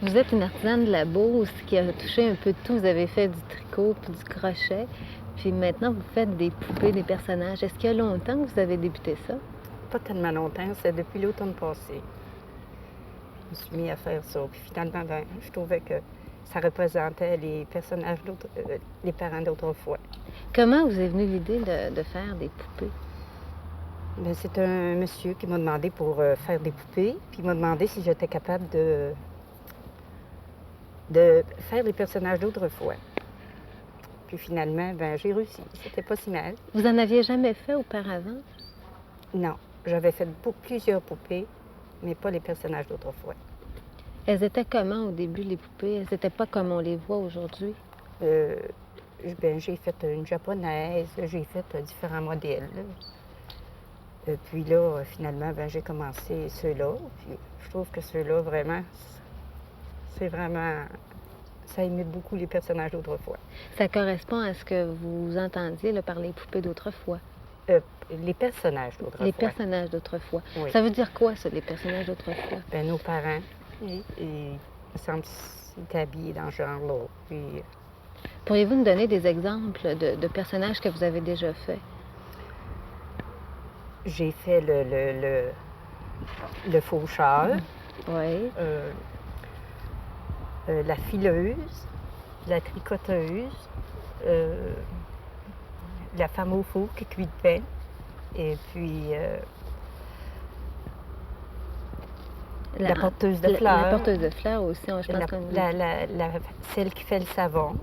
Vous êtes une artisane de la Beauce qui a touché un peu de tout. Vous avez fait du tricot puis du crochet. Puis maintenant, vous faites des poupées, des personnages. Est-ce qu'il y a longtemps que vous avez débuté ça? Pas tellement longtemps, c'est depuis l'automne passé. Je me suis mis à faire ça. Puis finalement, je trouvais que ça représentait les personnages, les parents d'autrefois. Comment vous est venue l'idée de faire des poupées? Bien, c'est un monsieur qui m'a demandé pour faire des poupées, puis il m'a demandé si j'étais capable de faire les personnages d'autrefois. Puis finalement, j'ai réussi. C'était pas si mal. Vous en aviez jamais fait auparavant? Non, j'avais fait plusieurs poupées, mais pas les personnages d'autrefois. Elles étaient comment au début, les poupées? Elles n'étaient pas comme on les voit aujourd'hui? J'ai fait une japonaise, j'ai fait différents modèles. Puis là, finalement, j'ai commencé ceux-là. Puis je trouve que ceux-là, vraiment, c'est vraiment... Ça imite beaucoup les personnages d'autrefois. Ça correspond à ce que vous entendiez là, par les poupées d'autrefois. Les personnages d'autrefois. Les personnages d'autrefois. Oui. Ça veut dire quoi, ça, les personnages d'autrefois? Nos parents, il me semble qu'ils étaient habillés dans ce genre-là. Puis, pourriez-vous nous donner des exemples de personnages que vous avez déjà faits? J'ai fait le faucheur, Oui. la fileuse, la tricoteuse, la femme au four qui cuit le pain, et puis la porteuse de fleurs. La porteuse de fleurs aussi, je pense celle qui fait le savon.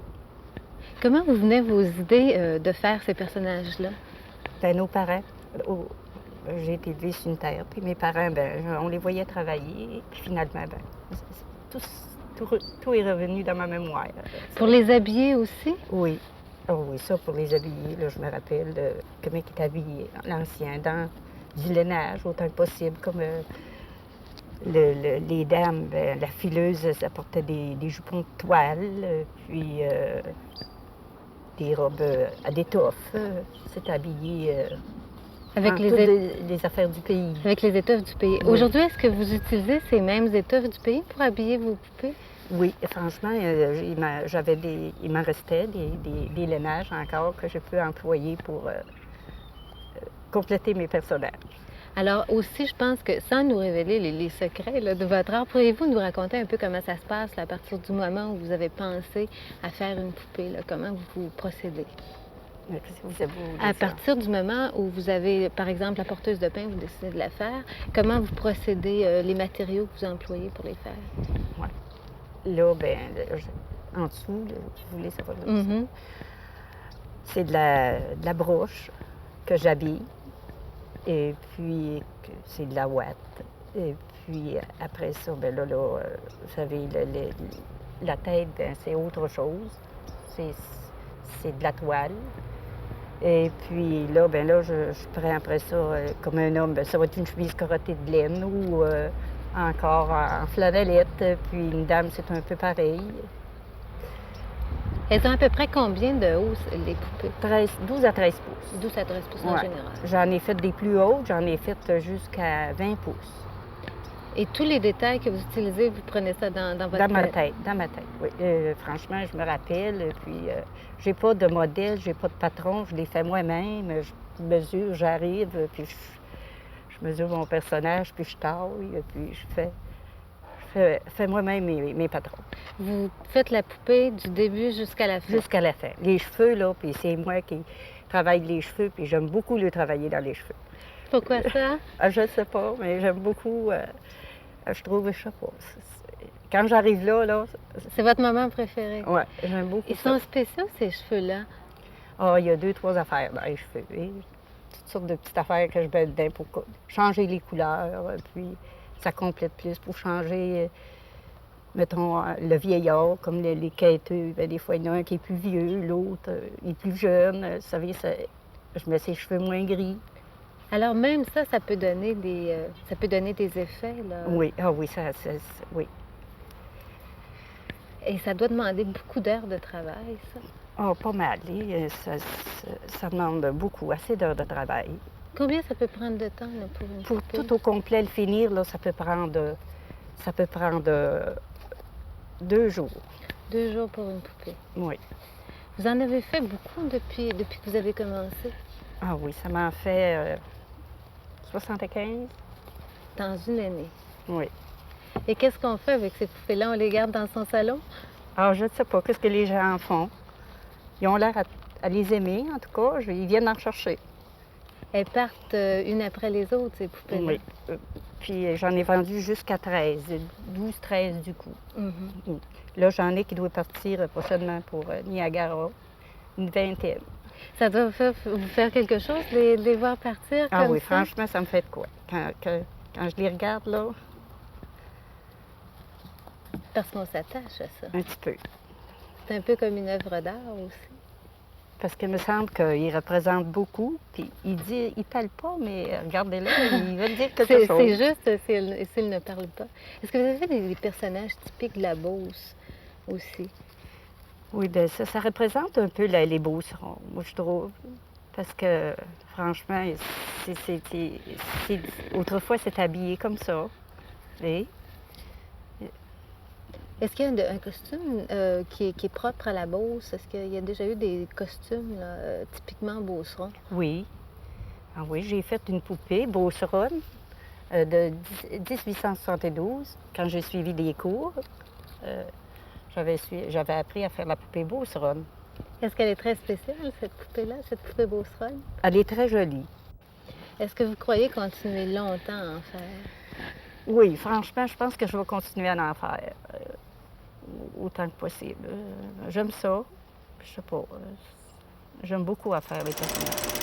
Comment vous venez vos idées de faire ces personnages-là? Nos parents, j'ai été élevée sur une terre, puis mes parents, on les voyait travailler, puis finalement, tout est revenu dans ma mémoire. Pour les habiller aussi? Oui. Oh oui, ça, pour les habiller, là, je me rappelle comment ils étaient habillés, l'ancien, dans du lainage autant que possible, comme les dames, la fileuse, ça portait des jupons de toile, puis des robes à d'étoffe. C'était habillé avec les affaires du pays. Avec les étoffes du pays. Oui. Aujourd'hui, est-ce que vous utilisez ces mêmes étoffes du pays pour habiller vos poupées? Oui, franchement, il m'en restait des lainages encore que je peux employer pour compléter mes personnages. Alors aussi, je pense que sans nous révéler les secrets là, de votre art, pourriez-vous nous raconter un peu comment ça se passe là, à partir du moment où vous avez pensé à faire une poupée, là, comment vous procédez? À partir du moment où vous avez, par exemple, la porteuse de pain, vous décidez de la faire, comment vous procédez, les matériaux que vous employez pour les faire? Oui. Là, en dessous, là, vous voulez savoir, c'est de la broche que j'habille. Et puis, c'est de la ouate. Et puis, après ça, vous savez, la tête, c'est autre chose. C'est de la toile. Et puis là, je prends après ça, comme un homme, ça va être une chemise carottée de laine ou encore en flanellette. Puis une dame, c'est un peu pareil. Elles ont à peu près combien de haut, les poupées? 12 à 13 pouces. 12 à 13 pouces en général. J'en ai fait des plus hautes, j'en ai fait jusqu'à 20 pouces. Et tous les détails que vous utilisez, vous prenez ça dans votre tête? Dans ma tête, oui. Franchement, je me rappelle, puis j'ai pas de modèle, j'ai pas de patron, je les fais moi-même, je mesure, j'arrive, puis je mesure mon personnage, puis je taille, puis je fais moi-même mes patrons. Vous faites la poupée du début jusqu'à la fin? Jusqu'à la fin. Les cheveux, là, puis c'est moi qui travaille les cheveux, puis j'aime beaucoup le travailler dans les cheveux. Pourquoi ça? Je ne sais pas, mais j'aime beaucoup. Je trouve, je sais pas. Quand j'arrive là... C'est votre moment préféré? Oui, j'aime beaucoup. Ils sont spéciaux, ces cheveux-là? Ah, il y a 2-3 affaires dans les cheveux. Toutes sortes de petites affaires que je mets dedans pour changer les couleurs, puis ça complète plus pour changer, mettons, le vieillard, comme les quêteux. Des fois, il y en a un qui est plus vieux, l'autre est plus jeune. Vous savez, je mets ses cheveux moins gris. Alors même ça peut donner des effets, là? Oui, oui, oui. Et ça doit demander beaucoup d'heures de travail, ça? Oh, pas mal. Ça demande beaucoup, assez d'heures de travail. Combien ça peut prendre de temps là, pour une poupée? Tout au complet, le finir, là, ça peut prendre 2 jours, 2 jours pour une poupée. oui. Vous en avez fait beaucoup depuis que vous avez commencé? Ah oui, ça m'en fait 75, Dans une année. oui. Et qu'est-ce qu'on fait avec ces poupées-là? On les garde dans son salon? Alors, je ne sais pas qu'est-ce que les gens en font. Ils ont l'air à les aimer, en tout cas. Ils viennent en chercher. Elles partent une après les autres, ces poupées-là. Oui. Puis j'en ai vendu jusqu'à 13, 12, 13 du coup. Mhm. Là, j'en ai qui doivent partir prochainement pour Niagara, une vingtaine. Ça doit vous faire quelque chose de les voir partir Ah comme oui, ça? franchement, ça me fait de quoi. Quand je les regarde, là, Parce qu'on s'attache à ça. un petit peu. C'est un peu comme une œuvre d'art aussi. Parce qu'il me semble qu'il représente beaucoup. Puis il ne parle pas, mais regardez-là, il va dire quelque chose. C'est juste s'il ne parle pas. Est-ce que vous avez fait des personnages typiques de la Beauce aussi? Oui, bien ça représente un peu les Beaucerons, moi je trouve. Parce que, franchement, autrefois, c'était habillé comme ça. Et Est-ce qu'il y a un costume qui est propre à la Beauce? Est-ce qu'il y a déjà eu des costumes là, typiquement beaucerons? oui, ah oui, j'ai fait une poupée beauceronne de 1872, quand j'ai suivi des cours. J'avais appris à faire la poupée beauceronne. Est-ce qu'elle est très spéciale, cette poupée-là, cette poupée beauceronne? Elle est très jolie. Est-ce que vous croyez continuer longtemps à en faire? Oui, franchement, je pense que je vais continuer à en faire autant que possible. J'aime ça. Je sais pas. J'aime beaucoup à faire les personnages.